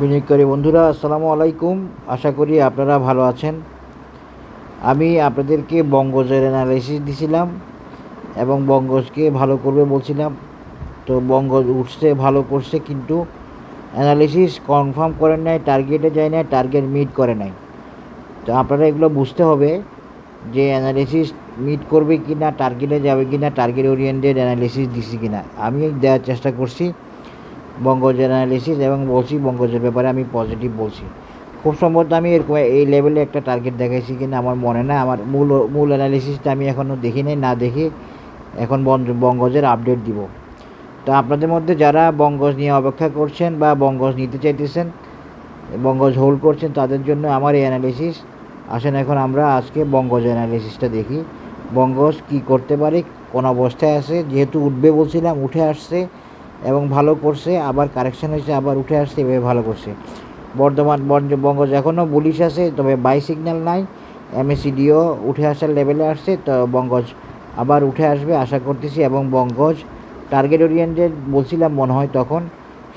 বিনিয়োগকারী বন্ধুরা আসসালামু আলাইকুম। আশা করি আপনারা ভালো আছেন। আমি আপনাদেরকে বঙ্গজের অ্যানালাইসিস দিছিলাম এবং বঙ্গজকে ভালো করবে বলছিলাম। তো বঙ্গজ উঠছে, ভালো করছে, কিন্তু অ্যানালিসিস কনফার্ম করেন নাই, টার্গেটে যায় নাই, টার্গেট মিট করে নাই। তো আপনারা এগুলো বুঝতে হবে যে অ্যানালিসিস মিট করবে কি না, টার্গেটে যাবে কি না, টার্গেট ওরিয়েন্টেড অ্যানালিসিস দিছি কি না। আমি দেওয়ার চেষ্টা করছি বঙ্গজের অ্যানালিসিস এবং বলছি বঙ্গজের ব্যাপারে আমি পজিটিভ বলছি। খুব সম্ভবত আমি এরকম এই লেভেলে একটা টার্গেট দেখাইছি কিনা আমার মনে না। আমার মূল অ্যানালিসিসটা আমি এখনও দেখি নাই, না দেখে এখন বঙ্গজের আপডেট দিব। তো আপনাদের মধ্যে যারা বঙ্গজ নিয়ে অপেক্ষা করছেন বা বঙ্গজ নিতে চাইতেছেন, বঙ্গজ হোল্ড করছেন, তাদের জন্য আমার এই অ্যানালিসিস। আসেন এখন আমরা আজকে বঙ্গজ অ্যানালিসিসটা দেখি। বঙ্গজ কি করতে পারে, কোন অবস্থায় আছে। যেহেতু উঠবে বলছিলাম, উঠে আসছে এবং ভালো করছে, আবার কারেকশান হয়েছে, আবার উঠে আসছে, এভাবে ভালো করছে। বঙ্গজ এখনও বুলিশ আছে, তবে বাই সিগন্যাল নাই। এমএসিডিও উঠে আসার লেভেলে আসছে, তো বঙ্গজ আবার উঠে আসবে আশা করতেছি। এবং বঙ্গজ টার্গেট ওরিয়েন্টেড বলছিলাম মনে হয় তখন,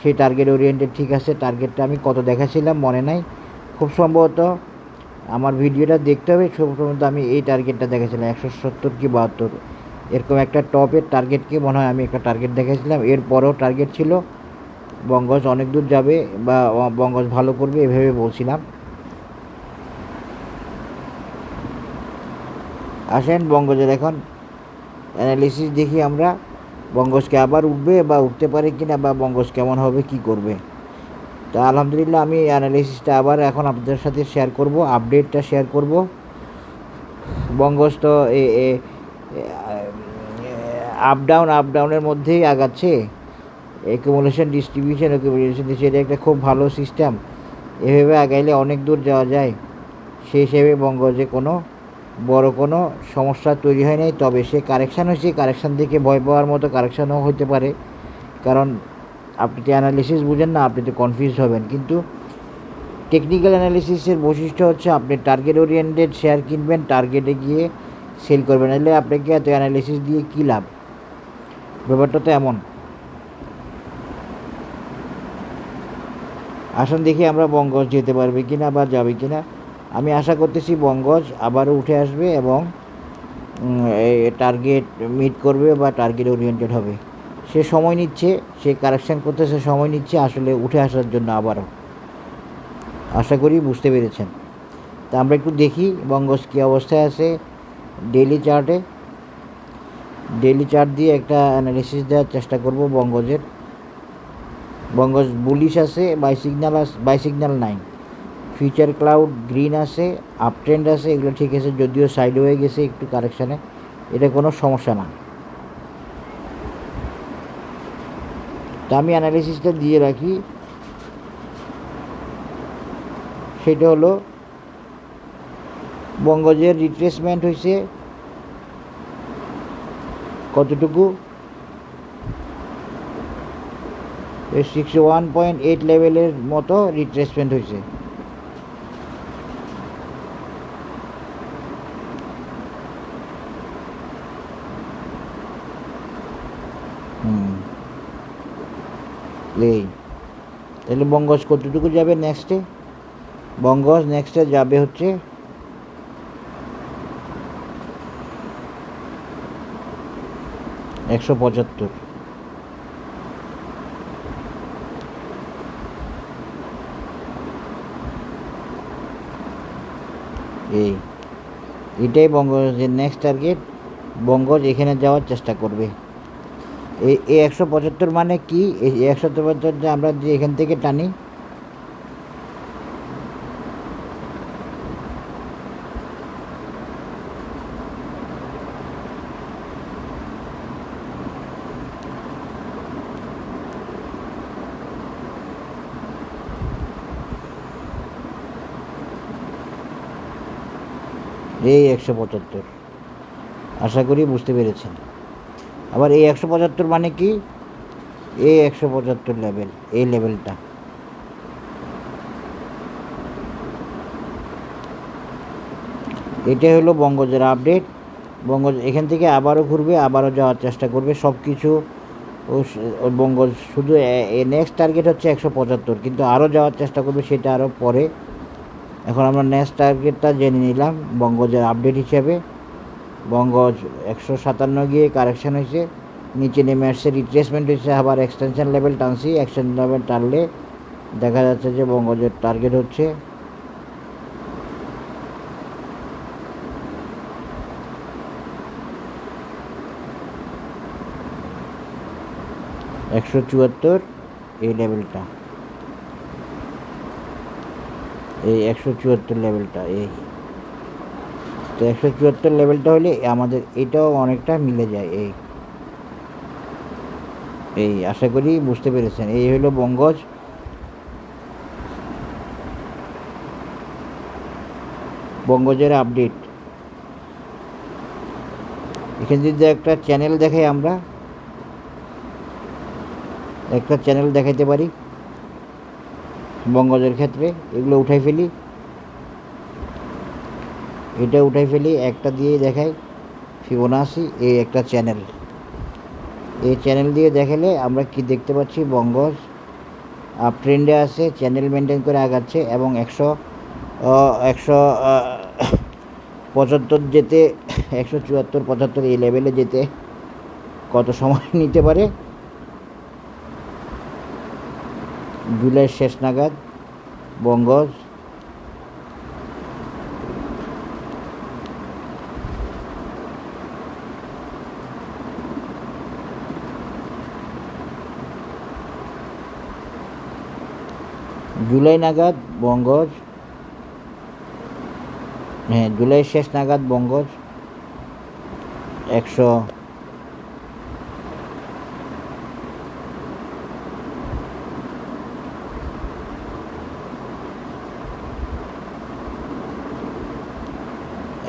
সেই টার্গেট ওরিয়েন্টেড ঠিক আছে। টার্গেটটা আমি কত দেখাছিলাম মনে নাই, খুব সম্ভবত আমার ভিডিওটা দেখতে হবে। খুব সম্ভবত আমি এই টার্গেটটা দেখেছিলাম 170 কি 72, এরকম একটা টপের টার্গেটকে মনে হয় আমি একটা টার্গেট দেখেছিলাম। এরপরেও টার্গেট ছিল বঙ্গজ অনেক দূর যাবে বা বঙ্গজ ভালো করবে, এভাবে বলছিলাম। আসেন বঙ্গজের এখন অ্যানালিসিস দেখি আমরা। বঙ্গজকে আবার উঠবে বা উঠতে পারে কিনা, বা বঙ্গজ কেমন হবে, কি করবে। তা আলহামদুলিল্লাহ আমি অ্যানালিসিসটা আবার এখন আপনাদের সাথে শেয়ার করব, আপডেটটা শেয়ার করব। বঙ্গজ তো আপ ডাউনের মধ্যেই আগাচ্ছে। অ্যাকুমুলেশন ডিস্ট্রিবিউশন, এটা একটা খুব ভালো সিস্টেম। এভাবে আগাইলে অনেক দূর যাওয়া যায়। সেই হিসেবে বঙ্গজে বড় কোনো সমস্যা তৈরি হয় নাই। তবে সে কারেকশান হয়েছে, কারেকশান দেখে ভয় পাওয়ার মতো কারেকশানও হতে পারে। কারণ আপনি তো অ্যানালিসিস বুঝেন না, আপনি তো কনফিউজ হবেন। কিন্তু টেকনিক্যাল অ্যানালিসিসের বৈশিষ্ট্য হচ্ছে আপনি টার্গেট ওরিয়েন্টেড শেয়ার কিনবেন, টার্গেটে গিয়ে সেল করবেন। নাহলে আপনাকে এত অ্যানালিসিস দিয়ে কী লাভ, ব্যাপারটা তো এমন। আসুন দেখি আমরা বঙ্গজ যেতে পারবে কিনা বা যাবে কিনা। আমি আশা করতেছি বঙ্গজ আবারও উঠে আসবে এবং টার্গেট মিট করবে বা টার্গেট ওরিয়েন্টেড হবে। সে সময় নিচ্ছে, সে কারেকশান করতেছে, সময় নিচ্ছে আসলে উঠে আসার জন্য আবারও। আশা করি বুঝতে পেরেছেন। তা আমরা একটু দেখি বঙ্গজ কী অবস্থায় আছে ডেইলি চার্ট দিয়ে একটা অ্যানালিসিস দেওয়ার চেষ্টা করব বঙ্গজের। বঙ্গজ বুলিশ আছে, বাই সিগন্যাল নাই। ফিউচার ক্লাউড গ্রিন আছে, আপ ট্রেন্ড আছে, এগুলো ঠিক আছে। যদিও সাইড হয়ে গেছে একটু কারেকশানে, এটা কোনো সমস্যা না। তা আমি অ্যানালিসিসটা দিয়ে রাখি। সেটা হলো বঙ্গজের রিট্রেসমেন্ট হয়েছে কতটুকু, 61.8 লেভেলের মতো রিট্রেসমেন্ট হয়েছে। তাহলে বঙ্গজ কতটুকু যাবে নেক্সটে? বঙ্গজ নেক্সটে যাবে হচ্ছে 175। এটাই বঙ্গজের নেক্সট টার্গেট। বঙ্গজ এখানে যাওয়ার চেষ্টা করবে। এই 175 মানে কি? এই 175 যে আমরা যে এখান থেকে টানি, এই 175, আশা করি বুঝতে পেরেছেন। আবার এই 175 মানে কি? এই 175 লেভেল, এই লেভেলটা। এটাই হলো বঙ্গজের আপডেট। বঙ্গজ এখান থেকে আবারও ঘুরবে, আবারও যাওয়ার চেষ্টা করবে। সব কিছু ওর বঙ্গজ শুধু নেক্সট টার্গেট হচ্ছে 175, কিন্তু আরও যাওয়ার চেষ্টা করবে, সেটা আরও পরে। এখন আমরা নেক্সট টার্গেটটা জেনে নিলাম বঙ্গজের আপডেট হিসেবে। বঙ্গজ 157 গিয়ে কারেকশান হয়েছে, নিচে নেমে আসছে, রিট্রেসমেন্ট হয়েছে, আবার এক্সটেনশন লেভেল টানছি। এক্সটেনশন লেভেল টানলে দেখা যাচ্ছে যে বঙ্গজের টার্গেট হচ্ছে 174, এই লেভেলটা, এই 174 লেভেলটা, এই তো 174 লেভেলটা হলে আমাদের এটাও অনেকটা মিলে যায়। এই আশা করি বুঝতে পেরেছেন। এই হলো বঙ্গজ। বঙ্গজের আপডেট এখানে যদি একটা চ্যানেল দেখাই, আমরা একটা চ্যানেল দেখাইতে পারি বঙ্গজের ক্ষেত্রে। এগুলো উঠাই ফেলি, এটা উঠাই ফেলি, একটা দিয়ে দেখাই ফিবোনাচি। এই একটা চ্যানেল, এই চ্যানেল দিয়ে দেখালে আমরা কি দেখতে পাচ্ছি, বঙ্গজ আপ ট্রেন্ডে আছে, চ্যানেল মেনটেন করে আগাচ্ছে এবং 175 যেতে, 174-75 এই লেভেলে যেতে কত সময় নিতে পারে, জুলাইয়ের শেষ নাগাদ বঙ্গজ জুলাই নাগাদ বঙ্গজ, হ্যাঁ জুলাইয়ের শেষ নাগাদ বঙ্গজ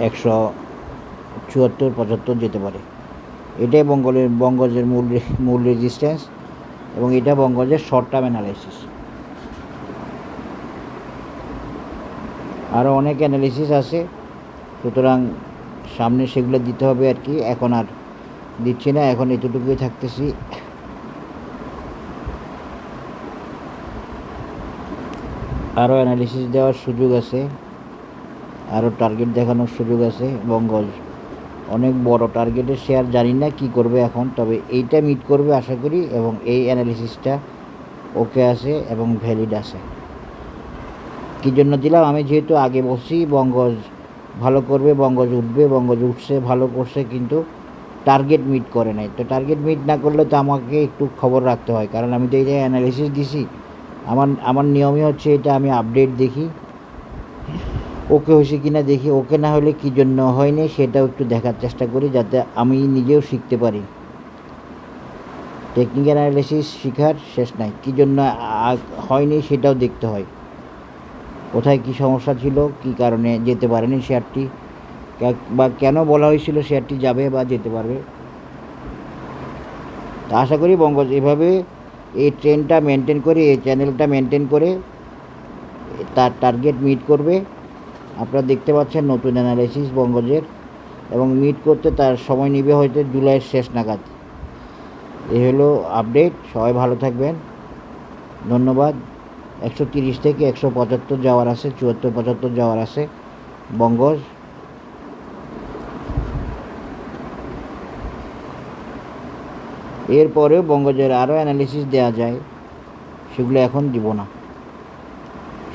174-75 যেতে পারে। এটাই বঙ্গজের মূল রেজিস্ট্যান্স, এবং এটা বঙ্গজের শর্ট টার্ম অ্যানালাইসিস। আরও অনেক অ্যানালিসিস আছে, সুতরাং সামনে সেগুলো দিতে হবে আর কি। এখন আর দিচ্ছি না, এখন এতটুকুই থাকতেছি। আরও অ্যানালিসিস দেওয়ার সুযোগ আছে, আরও টার্গেট দেখানোর সুযোগ আছে। বঙ্গজ অনেক বড় টার্গেটের শেয়ার, জানি না কি করবে এখন, তবে এইটা মিট করবে আশা করি, এবং এই অ্যানালিসিসটা ওকে আছে এবং ভ্যালিড আছে। কী জন্য দিলাম, আমি যেহেতু আগে বলছি বঙ্গজ ভালো করবে, বঙ্গজ উঠবে, বঙ্গজ উঠছে, ভালো করছে, কিন্তু টার্গেট মিট করে নাই। তো টার্গেট মিট না করলে তো আমাকে একটু খবর রাখতে হয়, কারণ আমি তো এই যে অ্যানালিসিস দিছি, আমার নিয়মই হচ্ছে এটা, আমি আপডেট দেখি, ওকে হয়েছে কি না দেখি, ওকে না হলে কী জন্য হয়নি সেটাও একটু দেখার চেষ্টা করি, যাতে আমি নিজেও শিখতে পারি। টেকনিক্যাল অ্যানালিসিস শেখার শেষ নাই, কী জন্য হয়নি সেটাও দেখতে হয়, কোথায় কী সমস্যা ছিল, কী কারণে যেতে পারেনি শেয়ারটি, বা কেন বলা হয়েছিল শেয়ারটি যাবে বা যেতে পারবে। তা আশা করি বঙ্গজ এভাবে এই ট্রেন্ডটা মেনটেন করে, এই চ্যানেলটা মেনটেন করে তার টার্গেট মিট করবে। আপনারা দেখতে পাচ্ছেন নতুন অ্যানালাইসিস বঙ্গজের, এবং মিট করতে তার সময় নেবে হয়তো জুলাইয়ের শেষ নাগাদ। এই হলো আপডেট। সবাই ভালো থাকবেন, ধন্যবাদ। 130 থেকে 175 যাওয়ার আছে, 74-75 যাওয়ার আছে বঙ্গজ। এরপরেও বঙ্গজের আরও অ্যানালিসিস দেওয়া যায়, সেগুলো এখন দিব না।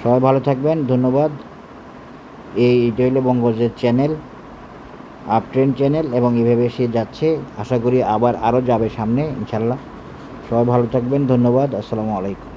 সবাই ভালো থাকবেন, ধন্যবাদ। এইটা হলো বঙ্গজের চ্যানেল, আপ ট্রেন্ড চ্যানেল, এবং এভাবে সে যাচ্ছে, আশা করি আবার আরও যাবে সামনে ইনশাল্লাহ। সবাই ভালো থাকবেন, ধন্যবাদ, আসসালামু আলাইকুম।